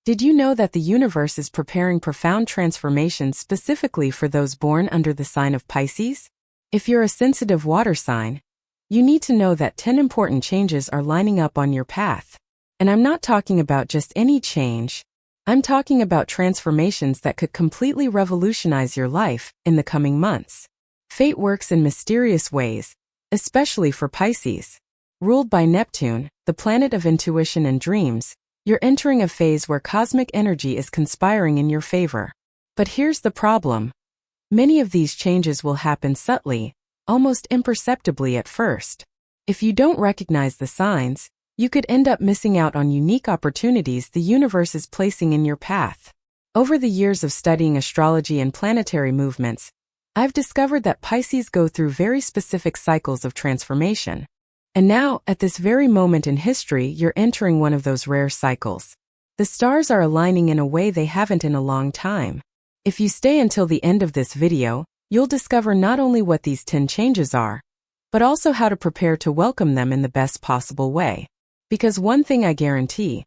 Did you know that the universe is preparing profound transformations specifically for those born under the sign of Pisces? If you're a sensitive water sign, you need to know that 10 important changes are lining up on your path. And I'm not talking about just any change. I'm talking about transformations that could completely revolutionize your life in the coming months. Fate works in mysterious ways, especially for Pisces. Ruled by Neptune, the planet of intuition and dreams, you're entering a phase where cosmic energy is conspiring in your favor. But here's the problem. Many of these changes will happen subtly, almost imperceptibly at first. If you don't recognize the signs, you could end up missing out on unique opportunities the universe is placing in your path. Over the years of studying astrology and planetary movements, I've discovered that Pisces go through very specific cycles of transformation. And now, at this very moment in history, you're entering one of those rare cycles. The stars are aligning in a way they haven't in a long time. If you stay until the end of this video, you'll discover not only what these 10 changes are, but also how to prepare to welcome them in the best possible way. Because one thing I guarantee,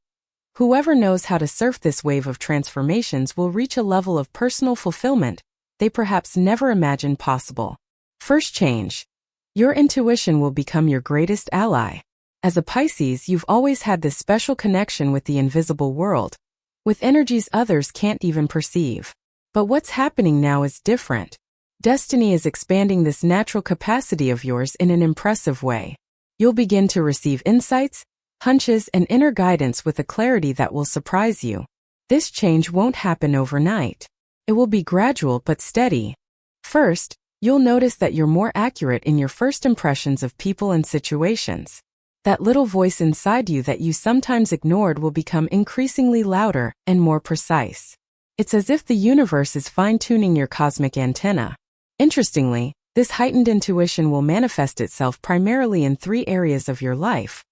whoever knows how to surf this wave of transformations will reach a level of personal fulfillment they perhaps never imagined possible. First change. Your intuition will become your greatest ally. As a Pisces, you've always had this special connection with the invisible world, with energies others can't even perceive. But what's happening now is different. Destiny is expanding this natural capacity of yours in an impressive way. You'll begin to receive insights, hunches, and inner guidance with a clarity that will surprise you. This change won't happen overnight. It will be gradual but steady. First, you'll notice that you're more accurate in your first impressions of people and situations. That little voice inside you that you sometimes ignored will become increasingly louder and more precise. It's as if the universe is fine-tuning your cosmic antenna. Interestingly, this heightened intuition will manifest itself primarily in 3 areas of your life: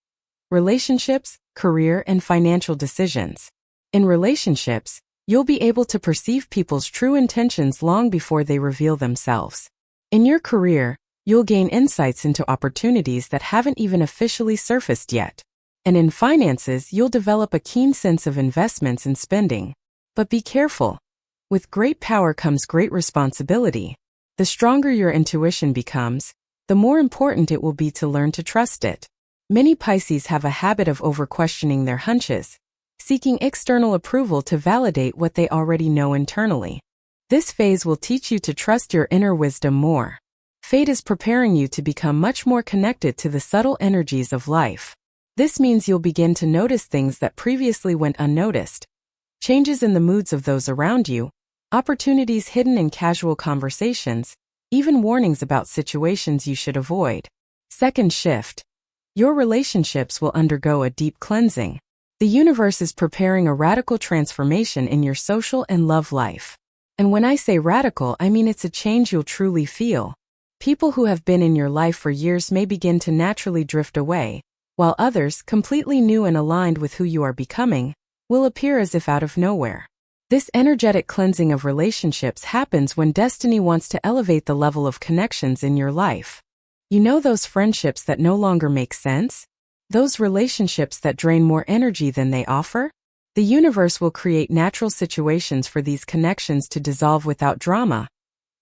relationships, career, and financial decisions. In relationships, you'll be able to perceive people's true intentions long before they reveal themselves. In your career, you'll gain insights into opportunities that haven't even officially surfaced yet. And in finances, you'll develop a keen sense of investments and spending. But be careful. With great power comes great responsibility. The stronger your intuition becomes, the more important it will be to learn to trust it. Many Pisces have a habit of over-questioning their hunches, seeking external approval to validate what they already know internally. This phase will teach you to trust your inner wisdom more. Fate is preparing you to become much more connected to the subtle energies of life. This means you'll begin to notice things that previously went unnoticed. Changes in the moods of those around you, opportunities hidden in casual conversations, even warnings about situations you should avoid. Second shift. Your relationships will undergo a deep cleansing. The universe is preparing a radical transformation in your social and love life. And when I say radical, I mean it's a change you'll truly feel. People who have been in your life for years may begin to naturally drift away, while others, completely new and aligned with who you are becoming, will appear as if out of nowhere. This energetic cleansing of relationships happens when destiny wants to elevate the level of connections in your life. You know those friendships that no longer make sense? Those relationships that drain more energy than they offer? The universe will create natural situations for these connections to dissolve without drama,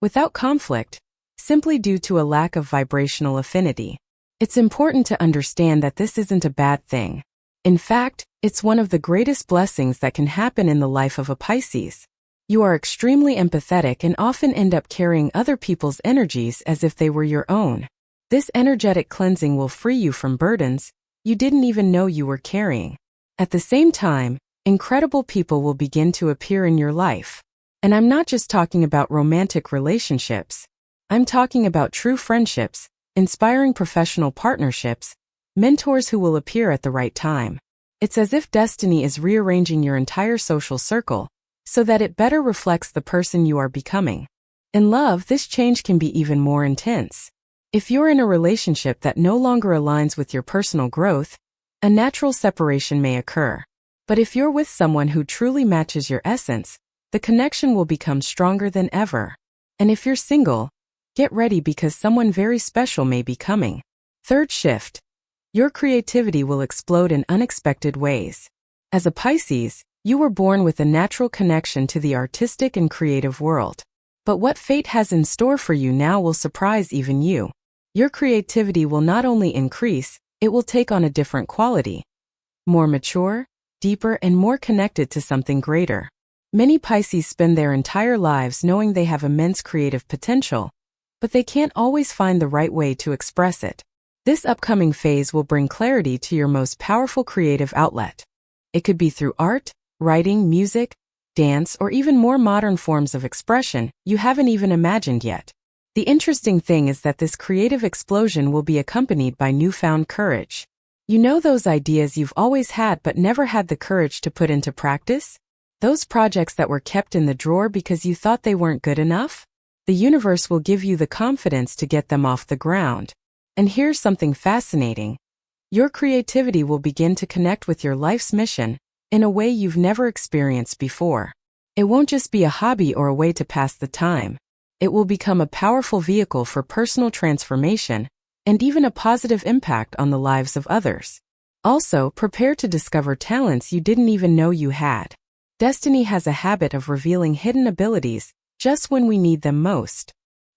without conflict, simply due to a lack of vibrational affinity. It's important to understand that this isn't a bad thing. In fact, it's one of the greatest blessings that can happen in the life of a Pisces. You are extremely empathetic and often end up carrying other people's energies as if they were your own. This energetic cleansing will free you from burdens you didn't even know you were carrying. At the same time, incredible people will begin to appear in your life. And I'm not just talking about romantic relationships. I'm talking about true friendships, inspiring professional partnerships, mentors who will appear at the right time. It's as if destiny is rearranging your entire social circle so that it better reflects the person you are becoming. In love, this change can be even more intense. If you're in a relationship that no longer aligns with your personal growth, a natural separation may occur. But if you're with someone who truly matches your essence, the connection will become stronger than ever. And if you're single, get ready because someone very special may be coming. Third shift. Your creativity will explode in unexpected ways. As a Pisces, You were born with a natural connection to the artistic and creative world. But what fate has in store for you now will surprise even you. Your creativity will not only increase, it will take on a different quality. More mature, deeper, and more connected to something greater. Many Pisces spend their entire lives knowing they have immense creative potential, but they can't always find the right way to express it. This upcoming phase will bring clarity to your most powerful creative outlet. It could be through art, writing, music, dance, or even more modern forms of expression you haven't even imagined yet. The interesting thing is that this creative explosion will be accompanied by newfound courage. You know those ideas you've always had but never had the courage to put into practice? Those projects that were kept in the drawer because you thought they weren't good enough? The universe will give you the confidence to get them off the ground. And here's something fascinating. Your creativity will begin to connect with your life's mission in a way you've never experienced before. It won't just be a hobby or a way to pass the time. It will become a powerful vehicle for personal transformation and even a positive impact on the lives of others. Also, prepare to discover talents you didn't even know you had. Destiny has a habit of revealing hidden abilities just when we need them most.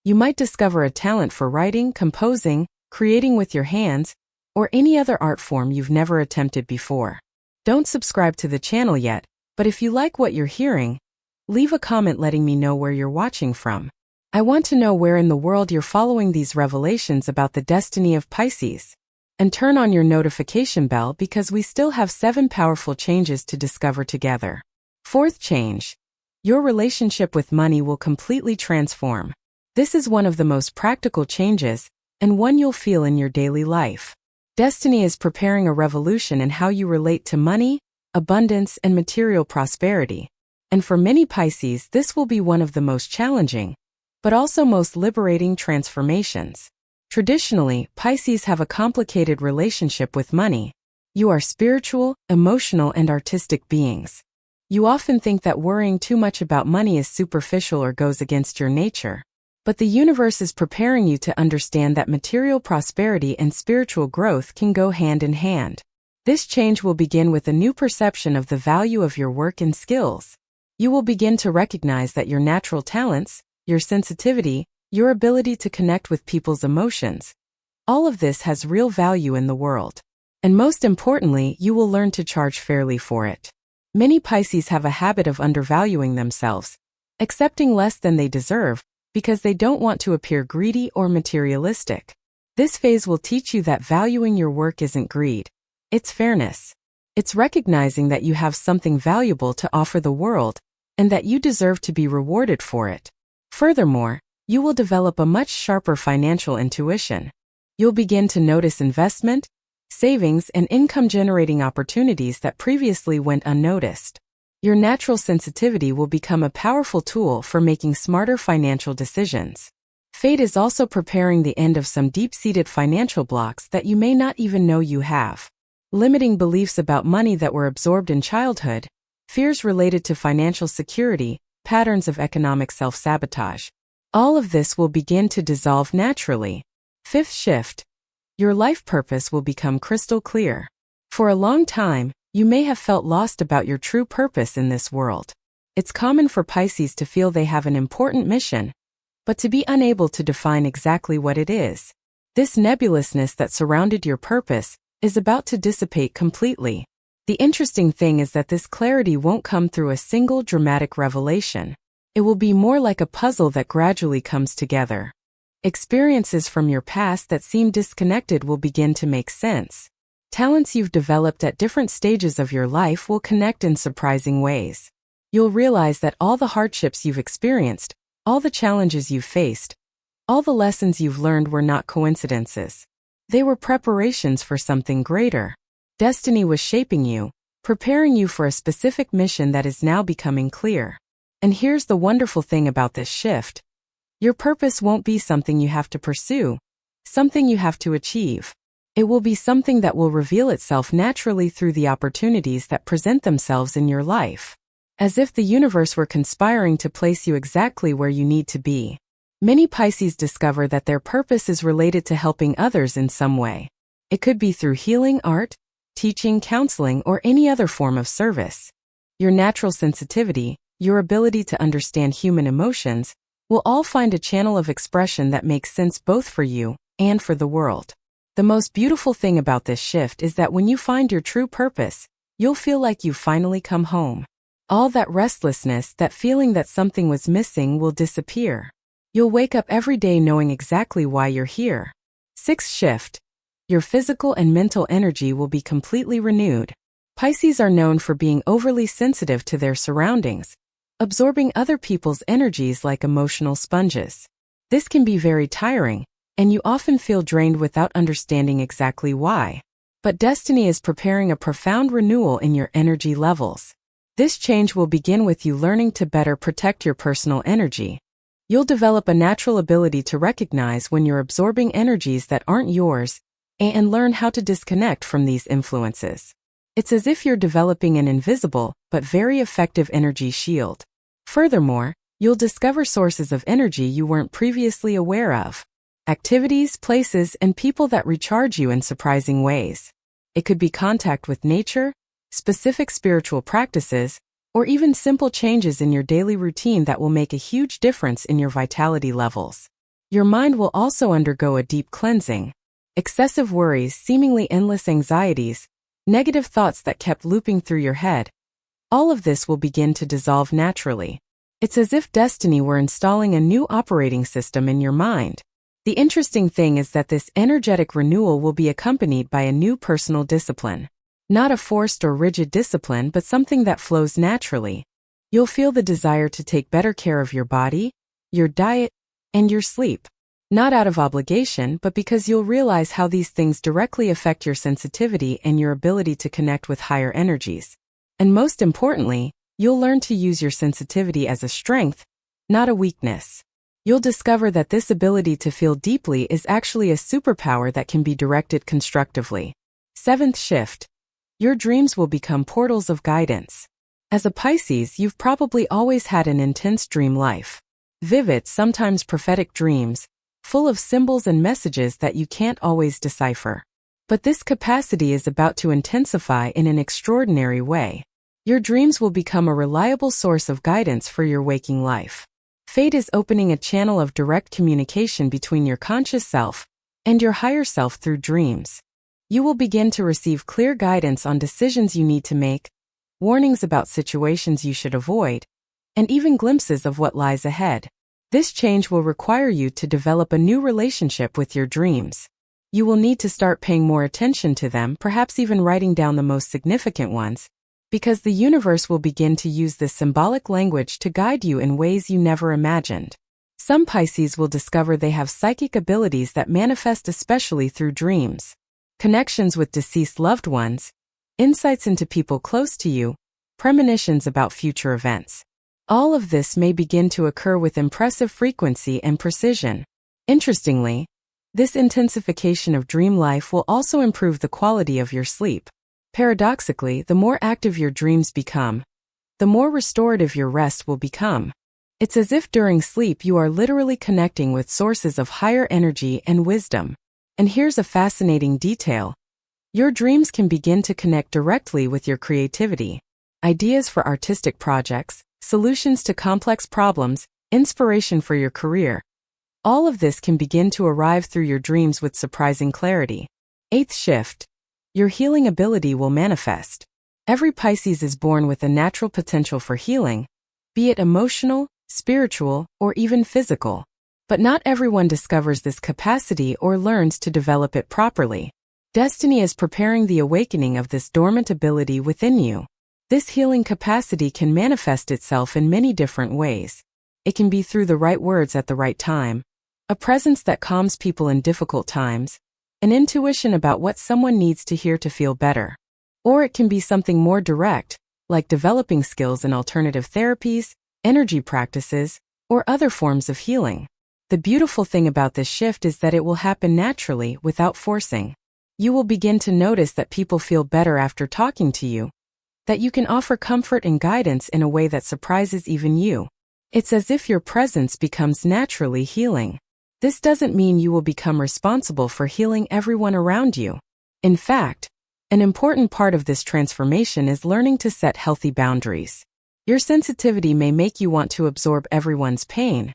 You might discover a talent for writing, composing, creating with your hands, or any other art form you've never attempted before. Don't subscribe to the channel yet, but if you like what you're hearing, leave a comment letting me know where you're watching from. I want to know where in the world you're following these revelations about the destiny of Pisces. And turn on your notification bell because we still have 7 powerful changes to discover together. Fourth change. Your relationship with money will completely transform. This is one of the most practical changes, and one you'll feel in your daily life. Destiny is preparing a revolution in how you relate to money, abundance, and material prosperity. And for many Pisces, this will be one of the most challenging, but also most liberating transformations. Traditionally, Pisces have a complicated relationship with money. You are spiritual, emotional, and artistic beings. You often think that worrying too much about money is superficial or goes against your nature. But the universe is preparing you to understand that material prosperity and spiritual growth can go hand in hand. This change will begin with a new perception of the value of your work and skills. You will begin to recognize that your natural talents, your sensitivity, your ability to connect with people's emotions, all of this has real value in the world. And most importantly, you will learn to charge fairly for it. Many Pisces have a habit of undervaluing themselves, accepting less than they deserve, because they don't want to appear greedy or materialistic. This phase will teach you that valuing your work isn't greed. It's fairness. It's recognizing that you have something valuable to offer the world, and that you deserve to be rewarded for it. Furthermore, you will develop a much sharper financial intuition. You'll begin to notice investment, savings, and income-generating opportunities that previously went unnoticed. Your natural sensitivity will become a powerful tool for making smarter financial decisions. Fate is also preparing the end of some deep-seated financial blocks that you may not even know you have. Limiting beliefs about money that were absorbed in childhood, fears related to financial security, patterns of economic self-sabotage. All of this will begin to dissolve naturally. Fifth shift. Your life purpose will become crystal clear. For a long time, you may have felt lost about your true purpose in this world. It's common for Pisces to feel they have an important mission, but to be unable to define exactly what it is. This nebulousness that surrounded your purpose is about to dissipate completely. The interesting thing is that this clarity won't come through a single dramatic revelation. It will be more like a puzzle that gradually comes together. Experiences from your past that seem disconnected will begin to make sense. Talents you've developed at different stages of your life will connect in surprising ways. You'll realize that all the hardships you've experienced, all the challenges you've faced, all the lessons you've learned were not coincidences. They were preparations for something greater. Destiny was shaping you, preparing you for a specific mission that is now becoming clear. And here's the wonderful thing about this shift. Your purpose won't be something you have to pursue, something you have to achieve. It will be something that will reveal itself naturally through the opportunities that present themselves in your life. As if the universe were conspiring to place you exactly where you need to be. Many Pisces discover that their purpose is related to helping others in some way. It could be through healing, art, teaching, counseling, or any other form of service. Your natural sensitivity, your ability to understand human emotions, will all find a channel of expression that makes sense both for you and for the world. The most beautiful thing about this shift is that when you find your true purpose, you'll feel like you've finally come home. All that restlessness, that feeling that something was missing, will disappear. You'll wake up every day knowing exactly why you're here. Sixth shift. Your physical and mental energy will be completely renewed. Pisces are known for being overly sensitive to their surroundings, absorbing other people's energies like emotional sponges. This can be very tiring, and you often feel drained without understanding exactly why. But destiny is preparing a profound renewal in your energy levels. This change will begin with you learning to better protect your personal energy. You'll develop a natural ability to recognize when you're absorbing energies that aren't yours and learn how to disconnect from these influences. It's as if you're developing an invisible but very effective energy shield. Furthermore, you'll discover sources of energy you weren't previously aware of. Activities, places, and people that recharge you in surprising ways. It could be contact with nature, specific spiritual practices, or even simple changes in your daily routine that will make a huge difference in your vitality levels. Your mind will also undergo a deep cleansing. Excessive worries, seemingly endless anxieties, negative thoughts that kept looping through your head, all of this will begin to dissolve naturally. It's as if destiny were installing a new operating system in your mind. The interesting thing is that this energetic renewal will be accompanied by a new personal discipline. Not a forced or rigid discipline, but something that flows naturally. You'll feel the desire to take better care of your body, your diet, and your sleep. Not out of obligation, but because you'll realize how these things directly affect your sensitivity and your ability to connect with higher energies. And most importantly, you'll learn to use your sensitivity as a strength, not a weakness. You'll discover that this ability to feel deeply is actually a superpower that can be directed constructively. Seventh shift. Your dreams will become portals of guidance. As a Pisces, you've probably always had an intense dream life. Vivid, sometimes prophetic dreams, full of symbols and messages that you can't always decipher. But this capacity is about to intensify in an extraordinary way. Your dreams will become a reliable source of guidance for your waking life. Fate is opening a channel of direct communication between your conscious self and your higher self through dreams. You will begin to receive clear guidance on decisions you need to make, warnings about situations you should avoid, and even glimpses of what lies ahead. This change will require you to develop a new relationship with your dreams. You will need to start paying more attention to them, perhaps even writing down the most significant ones, because the universe will begin to use this symbolic language to guide you in ways you never imagined. Some Pisces will discover they have psychic abilities that manifest especially through dreams. Connections with deceased loved ones, insights into people close to you, premonitions about future events. All of this may begin to occur with impressive frequency and precision. Interestingly, this intensification of dream life will also improve the quality of your sleep. Paradoxically, the more active your dreams become, the more restorative your rest will become. It's as if during sleep you are literally connecting with sources of higher energy and wisdom. And here's a fascinating detail. Your dreams can begin to connect directly with your creativity. Ideas for artistic projects, solutions to complex problems, inspiration for your career. All of this can begin to arrive through your dreams with surprising clarity. Eighth shift. Your healing ability will manifest. Every Pisces is born with a natural potential for healing, be it emotional, spiritual, or even physical. But not everyone discovers this capacity or learns to develop it properly. Destiny is preparing the awakening of this dormant ability within you. This healing capacity can manifest itself in many different ways. It can be through the right words at the right time, a presence that calms people in difficult times, an intuition about what someone needs to hear to feel better. Or it can be something more direct, like developing skills in alternative therapies, energy practices, or other forms of healing. The beautiful thing about this shift is that it will happen naturally without forcing. You will begin to notice that people feel better after talking to you, that you can offer comfort and guidance in a way that surprises even you. It's as if your presence becomes naturally healing. This doesn't mean you will become responsible for healing everyone around you. In fact, An important part of this transformation is learning to set healthy boundaries. Your sensitivity may make you want to absorb everyone's pain,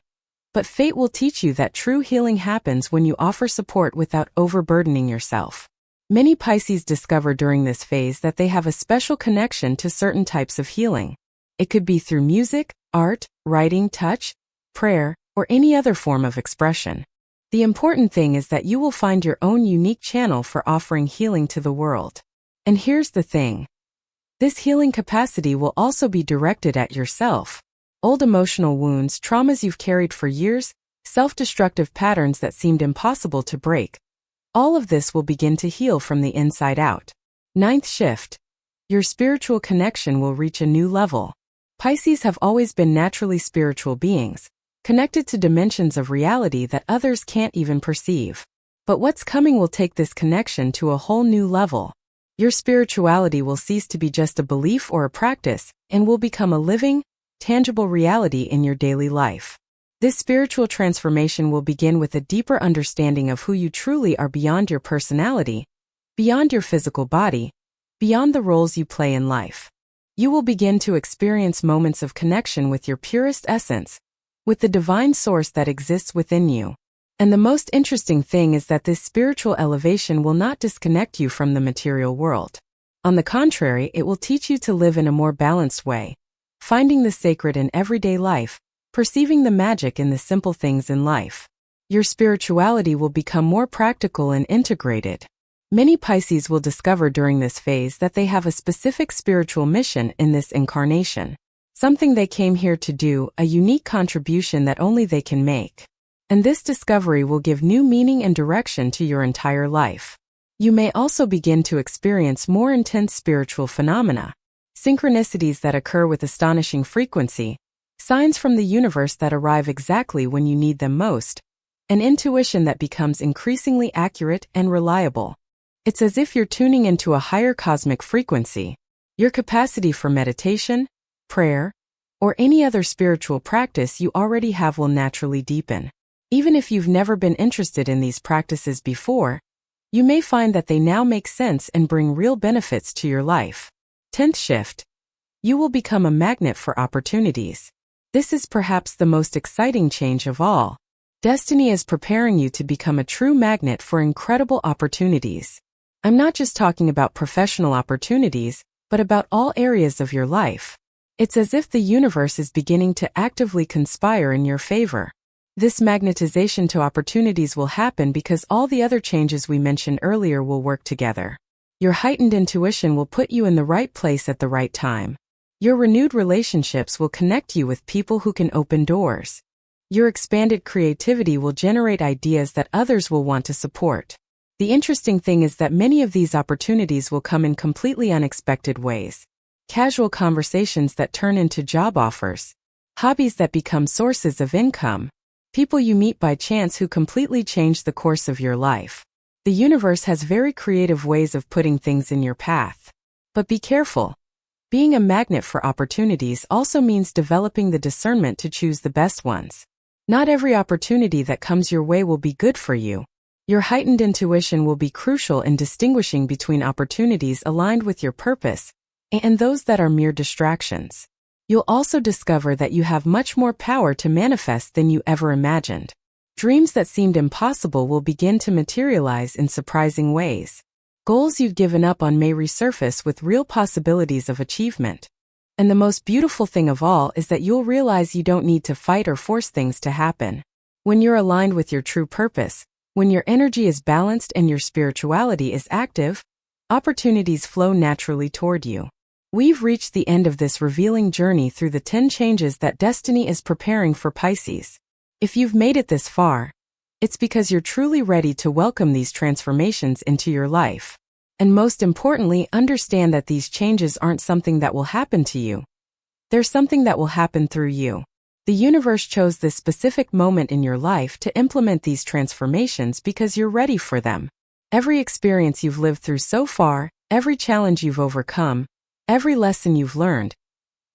but fate will teach you that true healing happens when you offer support without overburdening yourself. Many Pisces discover during this phase that they have a special connection to certain types of healing. It could be through music, art, writing, touch, prayer, or any other form of expression. The important thing is that you will find your own unique channel for offering healing to the world. And here's the thing. This healing capacity will also be directed at yourself. Old emotional wounds, traumas you've carried for years, self-destructive patterns that seemed impossible to break. All of this will begin to heal from the inside out. Ninth shift. Your spiritual connection will reach a new level. Pisces have always been naturally spiritual beings, connected to dimensions of reality that others can't even perceive. But what's coming will take this connection to a whole new level. Your spirituality will cease to be just a belief or a practice, and will become a living, tangible reality in your daily life. This spiritual transformation will begin with a deeper understanding of who you truly are beyond your personality, beyond your physical body, beyond the roles you play in life. You will begin to experience moments of connection with your purest essence, with the divine source that exists within you. And the most interesting thing is that this spiritual elevation will not disconnect you from the material world. On the contrary, it will teach you to live in a more balanced way, finding the sacred in everyday life, perceiving the magic in the simple things in life. Your spirituality will become more practical and integrated. Many Pisces will discover during this phase that they have a specific spiritual mission in this incarnation. Something they came here to do, a unique contribution that only they can make. And this discovery will give new meaning and direction to your entire life. You may also begin to experience more intense spiritual phenomena. Synchronicities that occur with astonishing frequency, signs from the universe that arrive exactly when you need them most, an intuition that becomes increasingly accurate and reliable. It's as if you're tuning into a higher cosmic frequency. Your capacity for meditation, prayer, or any other spiritual practice you already have will naturally deepen. Even if you've never been interested in these practices before, you may find that they now make sense and bring real benefits to your life. 10th shift. You will become a magnet for opportunities. This is perhaps the most exciting change of all. Destiny is preparing you to become a true magnet for incredible opportunities. I'm not just talking about professional opportunities, but about all areas of your life. It's as if the universe is beginning to actively conspire in your favor. This magnetization to opportunities will happen because all the other changes we mentioned earlier will work together. Your heightened intuition will put you in the right place at the right time. Your renewed relationships will connect you with people who can open doors. Your expanded creativity will generate ideas that others will want to support. The interesting thing is that many of these opportunities will come in completely unexpected ways. Casual conversations that turn into job offers. Hobbies that become sources of income. People you meet by chance who completely change the course of your life. The universe has very creative ways of putting things in your path. But be careful. Being a magnet for opportunities also means developing the discernment to choose the best ones. Not every opportunity that comes your way will be good for you. Your heightened intuition will be crucial in distinguishing between opportunities aligned with your purpose and those that are mere distractions. You'll also discover that you have much more power to manifest than you ever imagined. Dreams that seemed impossible will begin to materialize in surprising ways. Goals you've given up on may resurface with real possibilities of achievement. And the most beautiful thing of all is that you'll realize you don't need to fight or force things to happen. When you're aligned with your true purpose, when your energy is balanced and your spirituality is active, opportunities flow naturally toward you. We've reached the end of this revealing journey through the 10 changes that destiny is preparing for Pisces. If you've made it this far, it's because you're truly ready to welcome these transformations into your life. And most importantly, understand that these changes aren't something that will happen to you. They're something that will happen through you. The universe chose this specific moment in your life to implement these transformations because you're ready for them. Every experience you've lived through so far, every challenge you've overcome, every lesson you've learned,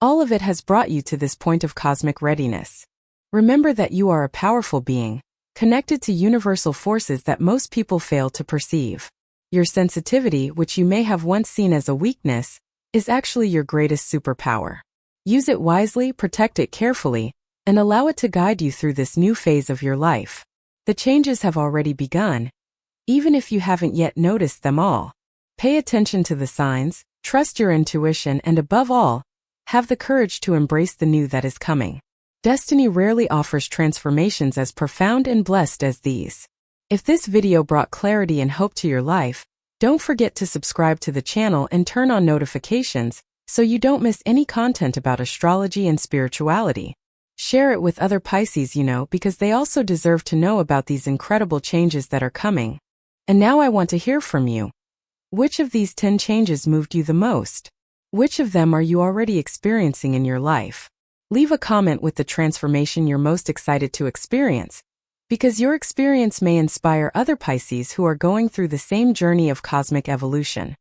all of it has brought you to this point of cosmic readiness. Remember that you are a powerful being, connected to universal forces that most people fail to perceive. Your sensitivity, which you may have once seen as a weakness, is actually your greatest superpower. Use it wisely, protect it carefully, and allow it to guide you through this new phase of your life. The changes have already begun, even if you haven't yet noticed them all. Pay attention to the signs, trust your intuition, and above all, have the courage to embrace the new that is coming. Destiny rarely offers transformations as profound and blessed as these. If this video brought clarity and hope to your life, don't forget to subscribe to the channel and turn on notifications so you don't miss any content about astrology and spirituality. Share it with other Pisces you know because they also deserve to know about these incredible changes that are coming. And now I want to hear from you. Which of these 10 changes moved you the most? Which of them are you already experiencing in your life? Leave a comment with the transformation you're most excited to experience, because your experience may inspire other Pisces who are going through the same journey of cosmic evolution.